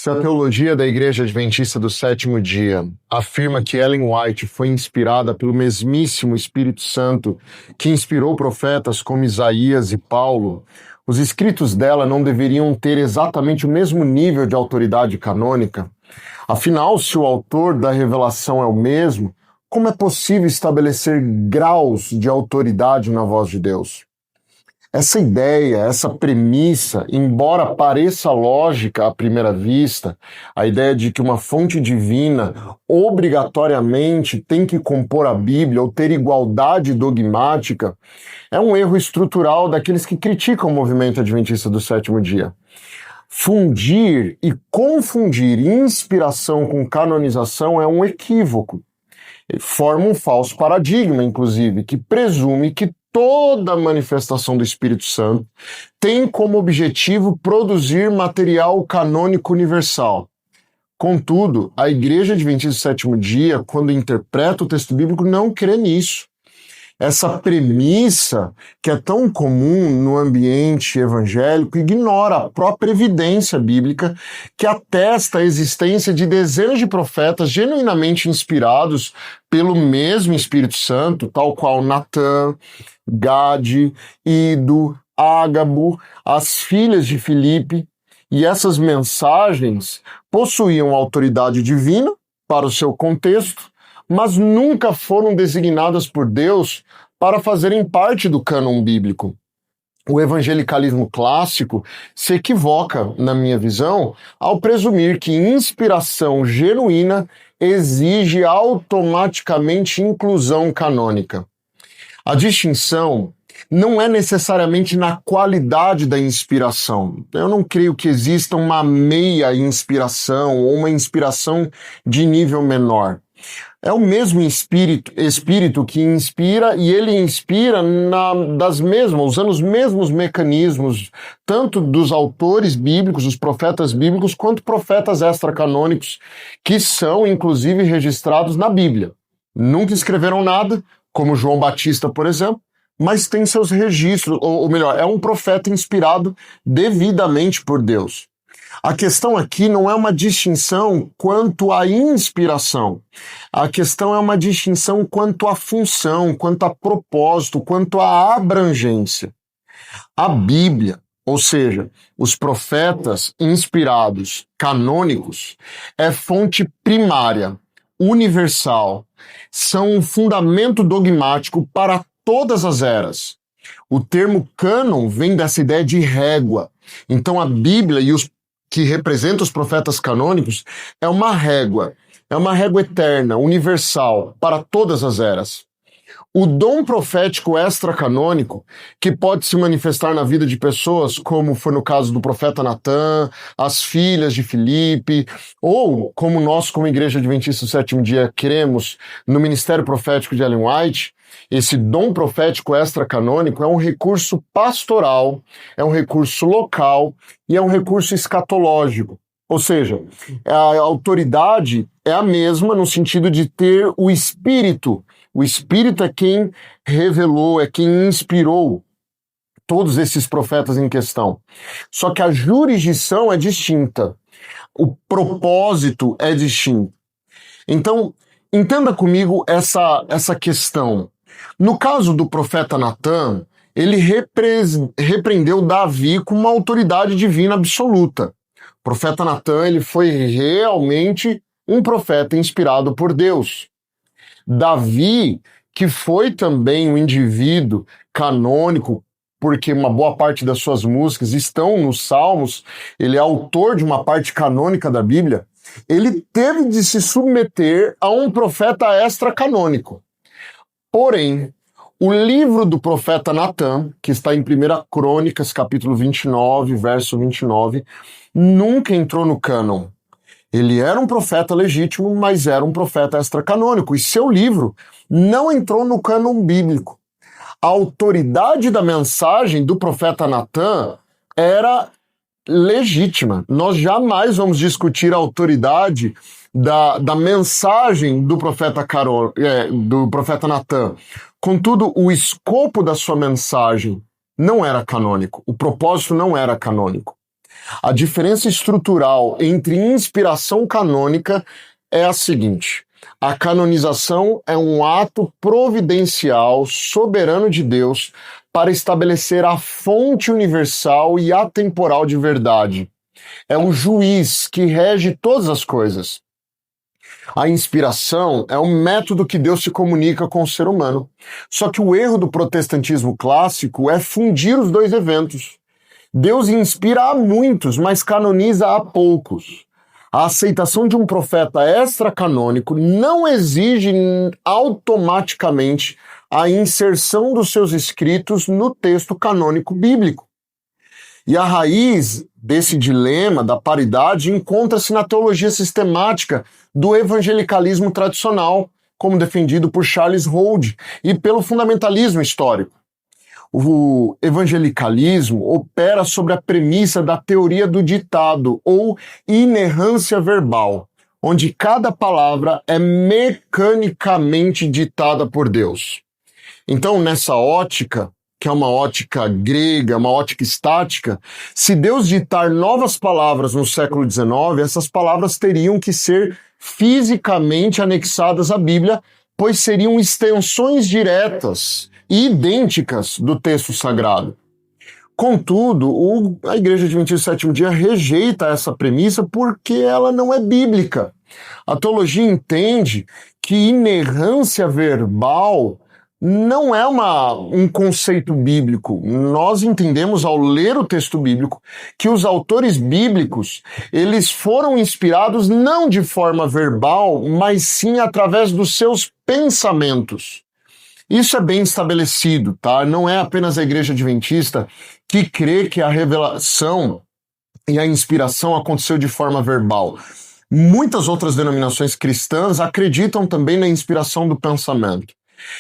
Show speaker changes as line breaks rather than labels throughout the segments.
Se a teologia da Igreja Adventista do Sétimo Dia afirma que Ellen White foi inspirada pelo mesmíssimo Espírito Santo que inspirou profetas como Isaías e Paulo, os escritos dela não deveriam ter exatamente o mesmo nível de autoridade canônica? Afinal, se o autor da revelação é o mesmo, como é possível estabelecer graus de autoridade na voz de Deus? Essa ideia, essa premissa, embora pareça lógica à primeira vista, a ideia de que uma fonte divina obrigatoriamente tem que compor a Bíblia ou ter igualdade dogmática, é um erro estrutural daqueles que criticam o movimento adventista do sétimo dia. Fundir e confundir inspiração com canonização é um equívoco. Forma um falso paradigma, inclusive, que presume que toda manifestação do Espírito Santo tem como objetivo produzir material canônico universal. Contudo, a Igreja Adventista do Sétimo Dia, quando interpreta o texto bíblico, não crê nisso. Essa premissa, que é tão comum no ambiente evangélico, ignora a própria evidência bíblica que atesta a existência de dezenas de profetas genuinamente inspirados pelo mesmo Espírito Santo, tal qual Natã, Gade, Ido, Ágabo, as filhas de Filipe, e essas mensagens possuíam autoridade divina para o seu contexto, mas nunca foram designadas por Deus para fazerem parte do cânon bíblico. O evangelicalismo clássico se equivoca, na minha visão, ao presumir que inspiração genuína exige automaticamente inclusão canônica. A distinção não é necessariamente na qualidade da inspiração. Eu não creio que exista uma meia inspiração ou uma inspiração de nível menor. É o mesmo espírito que inspira, e ele inspira usando os mesmos mecanismos, tanto dos autores bíblicos, os profetas bíblicos, quanto profetas extracanônicos, que são, inclusive, registrados na Bíblia. Nunca escreveram nada, como João Batista, por exemplo, mas tem seus registros, ou melhor, é um profeta inspirado devidamente por Deus. A questão aqui não é uma distinção quanto à inspiração. A questão é uma distinção quanto à função, quanto a propósito, quanto à abrangência. A Bíblia, ou seja, os profetas inspirados, canônicos, é fonte primária, universal, são um fundamento dogmático para todas as eras. O termo cânon vem dessa ideia de régua. Então a Bíblia e os que representa os profetas canônicos, é uma régua eterna, universal, para todas as eras. O dom profético extracanônico, que pode se manifestar na vida de pessoas, como foi no caso do profeta Natã, as filhas de Filipe, ou como nós, como Igreja Adventista do Sétimo Dia, queremos no ministério profético de Ellen White, esse dom profético extracanônico é um recurso pastoral, é um recurso local e é um recurso escatológico. Ou seja, a autoridade é a mesma no sentido de ter o Espírito. O Espírito é quem revelou, é quem inspirou todos esses profetas em questão. Só que a jurisdição é distinta. O propósito é distinto. Então, entenda comigo essa questão. No caso do profeta Natã, ele repreendeu Davi com uma autoridade divina absoluta. O profeta Natã, ele foi realmente um profeta inspirado por Deus. Davi, que foi também um indivíduo canônico, porque uma boa parte das suas músicas estão nos Salmos, ele é autor de uma parte canônica da Bíblia, ele teve de se submeter a um profeta extracanônico. Porém, o livro do profeta Natã, que está em 1 Crônicas, capítulo 29, verso 29, nunca entrou no cânon. Ele era um profeta legítimo, mas era um profeta extracanônico, e seu livro não entrou no cânon bíblico. A autoridade da mensagem do profeta Natã era legítima. Nós jamais vamos discutir a autoridade da mensagem do profeta Natã. Contudo, o escopo da sua mensagem não era canônico, o propósito não era canônico. A diferença estrutural entre inspiração canônica é a seguinte: a canonização é um ato providencial, soberano de Deus, para estabelecer a fonte universal e atemporal de verdade. É o juiz que rege todas as coisas. A inspiração é um método que Deus se comunica com o ser humano. Só que o erro do protestantismo clássico é fundir os dois eventos. Deus inspira a muitos, mas canoniza a poucos. A aceitação de um profeta extracanônico não exige automaticamente a inserção dos seus escritos no texto canônico bíblico. E a raiz desse dilema da paridade encontra-se na teologia sistemática do evangelicalismo tradicional, como defendido por Charles Hold, e pelo fundamentalismo histórico. O evangelicalismo opera sobre a premissa da teoria do ditado, ou inerrância verbal, onde cada palavra é mecanicamente ditada por Deus. Então, nessa ótica, que é uma ótica grega, uma ótica estática, se Deus ditar novas palavras no século XIX, essas palavras teriam que ser fisicamente anexadas à Bíblia, pois seriam extensões diretas e idênticas do texto sagrado. Contudo, a Igreja Adventista do Sétimo Dia rejeita essa premissa porque ela não é bíblica. A teologia entende que inerrância verbal não é um conceito bíblico. Nós entendemos ao ler o texto bíblico que os autores bíblicos, eles foram inspirados não de forma verbal, mas sim através dos seus pensamentos. Isso é bem estabelecido, tá? Não é apenas a Igreja Adventista que crê que a revelação e a inspiração aconteceu de forma verbal. Muitas outras denominações cristãs acreditam também na inspiração do pensamento.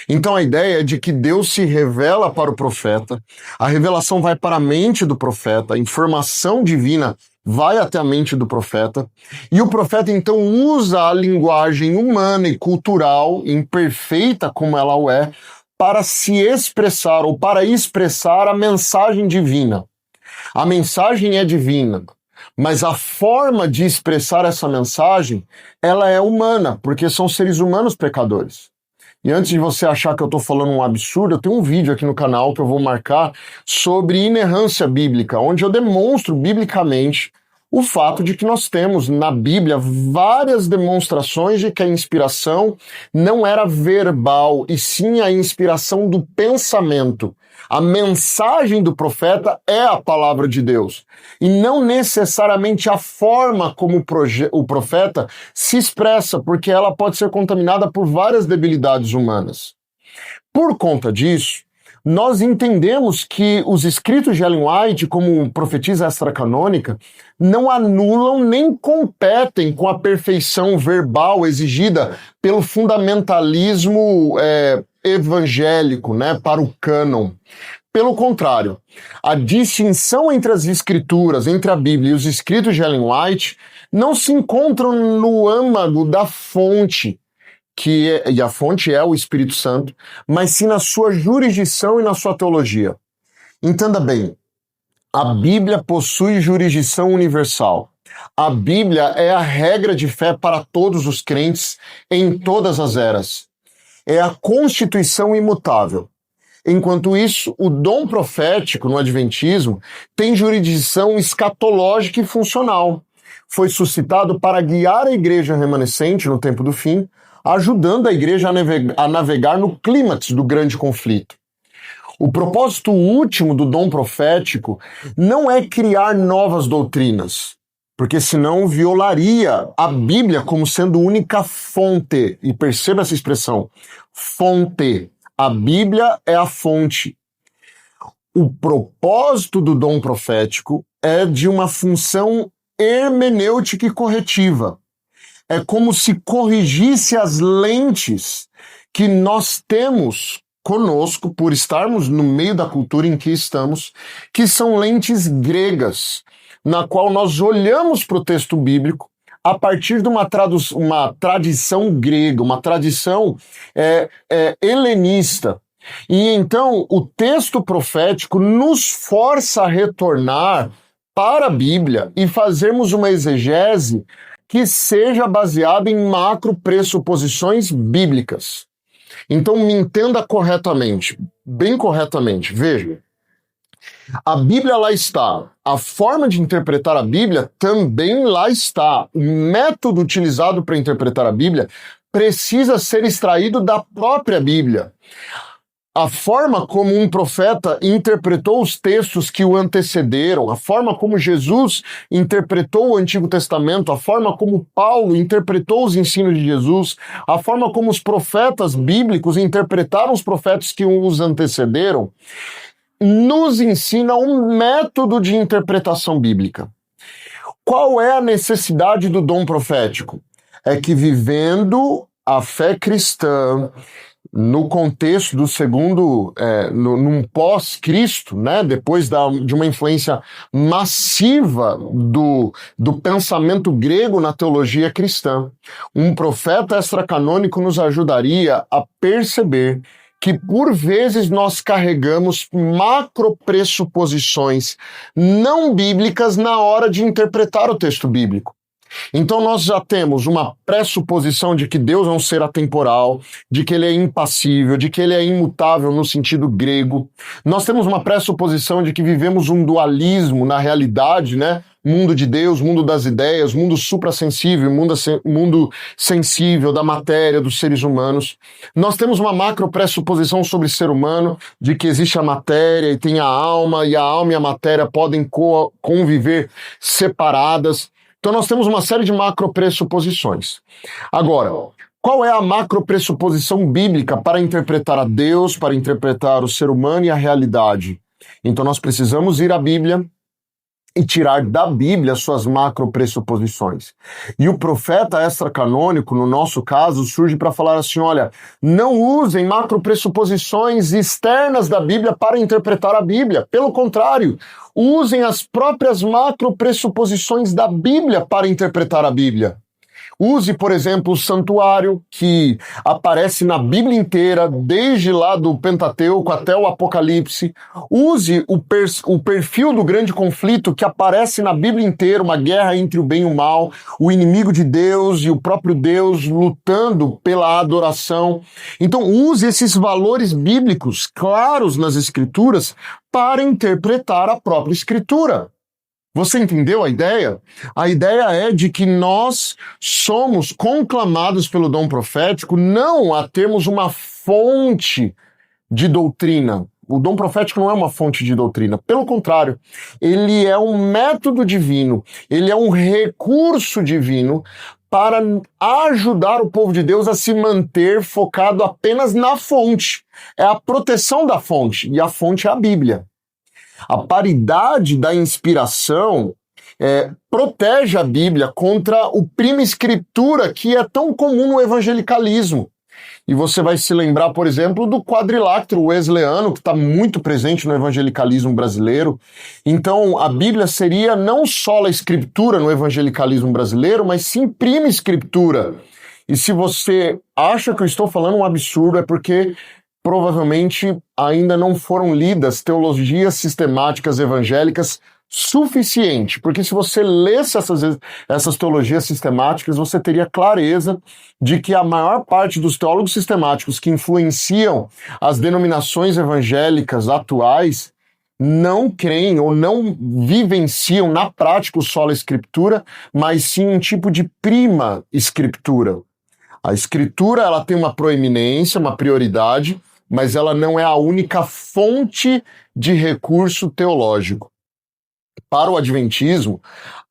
Então a ideia é de que Deus se revela para o profeta, a revelação vai para a mente do profeta, a informação divina vai até a mente do profeta, e o profeta então usa a linguagem humana e cultural, imperfeita como ela o é, para se expressar ou para expressar a mensagem divina. A mensagem é divina, mas a forma de expressar essa mensagem, ela é humana, porque são seres humanos pecadores. E antes de você achar que eu estou falando um absurdo, eu tenho um vídeo aqui no canal que eu vou marcar sobre inerrância bíblica, onde eu demonstro biblicamente o fato de que nós temos na Bíblia várias demonstrações de que a inspiração não era verbal, e sim a inspiração do pensamento. A mensagem do profeta é a palavra de Deus, e não necessariamente a forma como o profeta se expressa, porque ela pode ser contaminada por várias debilidades humanas. Por conta disso, nós entendemos que os escritos de Ellen White, como profetisa extracanônica, não anulam nem competem com a perfeição verbal exigida pelo fundamentalismo evangélico, para o cânon. Pelo contrário, a distinção entre as escrituras, entre a Bíblia e os escritos de Ellen White, não se encontram no âmago da fonte, e a fonte é o Espírito Santo, mas sim na sua jurisdição e na sua teologia. Entenda bem, a Bíblia possui jurisdição universal. A Bíblia é a regra de fé para todos os crentes em todas as eras. É a constituição imutável. Enquanto isso, o dom profético no Adventismo tem jurisdição escatológica e funcional. Foi suscitado para guiar a igreja remanescente no tempo do fim, ajudando a igreja a navegar no clímax do grande conflito. O propósito último do dom profético não é criar novas doutrinas, porque senão violaria a Bíblia como sendo única fonte. E perceba essa expressão, fonte. A Bíblia é a fonte. O propósito do dom profético é de uma função hermenêutica e corretiva. É como se corrigisse as lentes que nós temos conosco por estarmos no meio da cultura em que estamos, que são lentes gregas, na qual nós olhamos para o texto bíblico a partir de uma tradição grega, uma tradição helenista. E então o texto profético nos força a retornar para a Bíblia e fazermos uma exegese que seja baseada em macro pressuposições bíblicas. Então me entenda corretamente, bem corretamente. Veja, a Bíblia lá está, a forma de interpretar a Bíblia também lá está. O método utilizado para interpretar a Bíblia precisa ser extraído da própria Bíblia. A forma como um profeta interpretou os textos que o antecederam, a forma como Jesus interpretou o Antigo Testamento, a forma como Paulo interpretou os ensinos de Jesus, a forma como os profetas bíblicos interpretaram os profetas que os antecederam, nos ensina um método de interpretação bíblica. Qual é a necessidade do dom profético? É que vivendo a fé cristã, no contexto do segundo, num pós-Cristo, né, depois de uma influência massiva do pensamento grego na teologia cristã, um profeta extracanônico nos ajudaria a perceber que por vezes nós carregamos macropressuposições não bíblicas na hora de interpretar o texto bíblico. Então nós já temos uma pressuposição de que Deus é um ser atemporal, de que ele é impassível, de que ele é imutável no sentido grego. Nós temos uma pressuposição de que vivemos um dualismo na realidade, né? Mundo de Deus, mundo das ideias, mundo suprassensível, mundo sensível da matéria, dos seres humanos. Nós temos uma macro pressuposição sobre o ser humano, de que existe a matéria e tem a alma e a matéria podem conviver separadas. Então nós temos uma série de macropressuposições. Agora, qual é a macropressuposição bíblica para interpretar a Deus, para interpretar o ser humano e a realidade? Então nós precisamos ir à Bíblia e tirar da Bíblia suas macropressuposições. E o profeta extracanônico, no nosso caso, surge para falar assim, olha, não usem macropressuposições externas da Bíblia para interpretar a Bíblia. Pelo contrário, usem as próprias macropressuposições da Bíblia para interpretar a Bíblia. Use, por exemplo, o santuário, que aparece na Bíblia inteira, desde lá do Pentateuco até o Apocalipse. Use o perfil do grande conflito que aparece na Bíblia inteira, uma guerra entre o bem e o mal, o inimigo de Deus e o próprio Deus lutando pela adoração. Então, use esses valores bíblicos claros nas Escrituras para interpretar a própria Escritura. Você entendeu a ideia? A ideia é de que nós somos conclamados pelo dom profético não a termos uma fonte de doutrina. O dom profético não é uma fonte de doutrina. Pelo contrário, ele é um método divino, ele é um recurso divino para ajudar o povo de Deus a se manter focado apenas na fonte. É a proteção da fonte, e a fonte é a Bíblia. A paridade da inspiração protege a Bíblia contra o prima escritura que é tão comum no evangelicalismo. E você vai se lembrar, por exemplo, do quadrilátero wesleyano, que está muito presente no evangelicalismo brasileiro. Então, a Bíblia seria não só a escritura no evangelicalismo brasileiro, mas sim prima escritura. E se você acha que eu estou falando um absurdo, é porque provavelmente ainda não foram lidas teologias sistemáticas evangélicas suficiente, porque se você lesse essas teologias sistemáticas, você teria clareza de que a maior parte dos teólogos sistemáticos que influenciam as denominações evangélicas atuais não creem ou não vivenciam na prática o sola escritura, mas sim um tipo de prima escritura. A escritura, ela tem uma proeminência, uma prioridade, mas ela não é a única fonte de recurso teológico. Para o adventismo,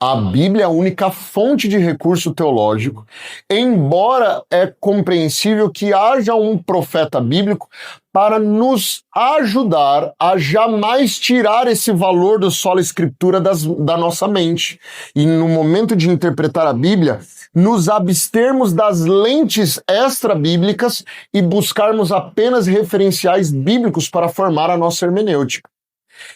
a Bíblia é a única fonte de recurso teológico, embora é compreensível que haja um profeta bíblico para nos ajudar a jamais tirar esse valor do sola escritura da nossa mente. E no momento de interpretar a Bíblia, nos abstermos das lentes extra-bíblicas e buscarmos apenas referenciais bíblicos para formar a nossa hermenêutica.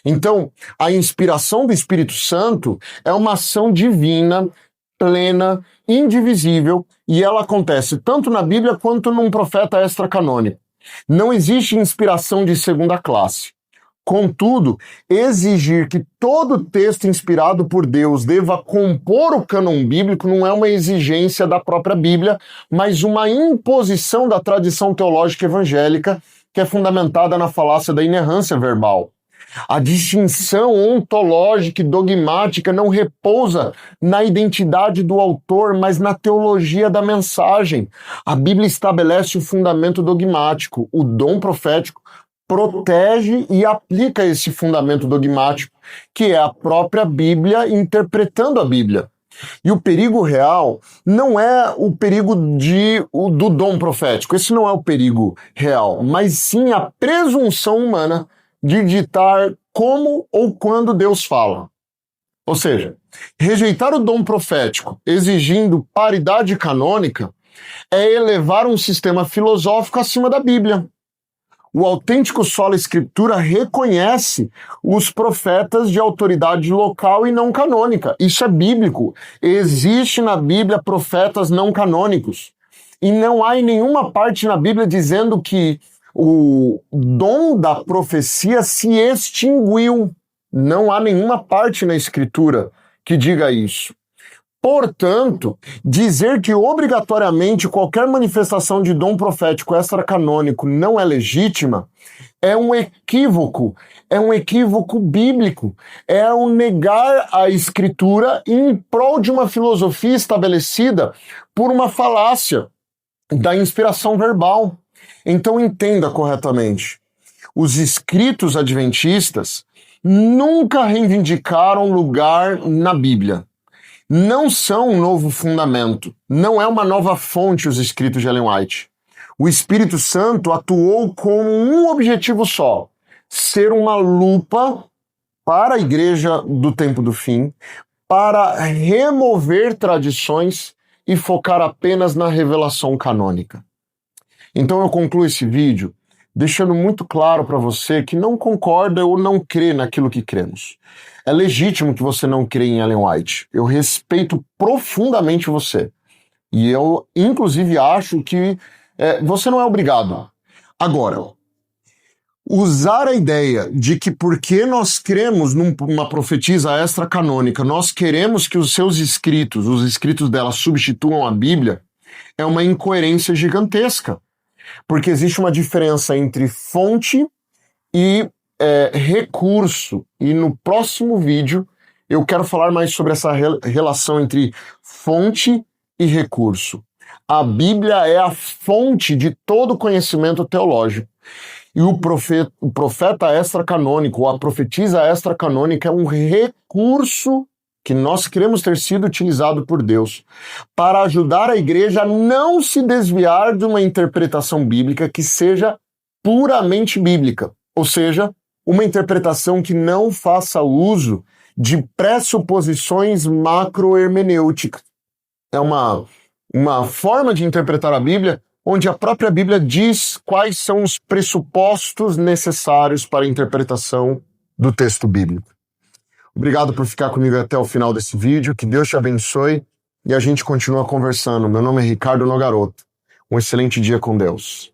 Então, a inspiração do Espírito Santo é uma ação divina, plena, indivisível, e ela acontece tanto na Bíblia quanto num profeta extracanônico. Não existe inspiração de segunda classe. Contudo, exigir que todo texto inspirado por Deus deva compor o cânon bíblico não é uma exigência da própria Bíblia, mas uma imposição da tradição teológica evangélica que é fundamentada na falácia da inerrância verbal. A distinção ontológica e dogmática não repousa na identidade do autor, mas na teologia da mensagem. A Bíblia estabelece o fundamento dogmático, o dom profético protege e aplica esse fundamento dogmático, que é a própria Bíblia interpretando a Bíblia. E o perigo real não é o perigo do dom profético, esse não é o perigo real, mas sim a presunção humana de ditar como ou quando Deus fala. Ou seja, rejeitar o dom profético exigindo paridade canônica é elevar um sistema filosófico acima da Bíblia. O autêntico sola escritura reconhece os profetas de autoridade local e não canônica. Isso é bíblico. Existe na Bíblia profetas não canônicos. E não há em nenhuma parte na Bíblia dizendo que o dom da profecia se extinguiu. Não há nenhuma parte na Escritura que diga isso. Portanto, dizer que obrigatoriamente qualquer manifestação de dom profético extracanônico não é legítima é um equívoco bíblico, é o negar a Escritura em prol de uma filosofia estabelecida por uma falácia da inspiração verbal. Então entenda corretamente, os escritos adventistas nunca reivindicaram lugar na Bíblia. Não são um novo fundamento, não é uma nova fonte os escritos de Ellen White. O Espírito Santo atuou com um objetivo só, ser uma lupa para a igreja do tempo do fim, para remover tradições e focar apenas na revelação canônica. Então eu concluo esse vídeo deixando muito claro para você que não concorda ou não crê naquilo que cremos. É legítimo que você não crê em Ellen White. Eu respeito profundamente você. E eu, inclusive, acho que você não é obrigado. Agora, usar a ideia de que porque nós cremos numa profetisa extracanônica, nós queremos que os seus escritos, os escritos dela, substituam a Bíblia, é uma incoerência gigantesca. Porque existe uma diferença entre fonte e recurso. E no próximo vídeo eu quero falar mais sobre essa relação entre fonte e recurso. A Bíblia é a fonte de todo conhecimento teológico. E o profeta extracanônico, ou a profetisa extracanônica, é um recurso que nós queremos ter sido utilizado por Deus para ajudar a igreja a não se desviar de uma interpretação bíblica que seja puramente bíblica, ou seja, uma interpretação que não faça uso de pressuposições macrohermenêuticas. É uma forma de interpretar a Bíblia onde a própria Bíblia diz quais são os pressupostos necessários para a interpretação do texto bíblico. Obrigado por ficar comigo até o final desse vídeo, que Deus te abençoe e a gente continua conversando. Meu nome é Ricardo Nogaroto. Um excelente dia com Deus.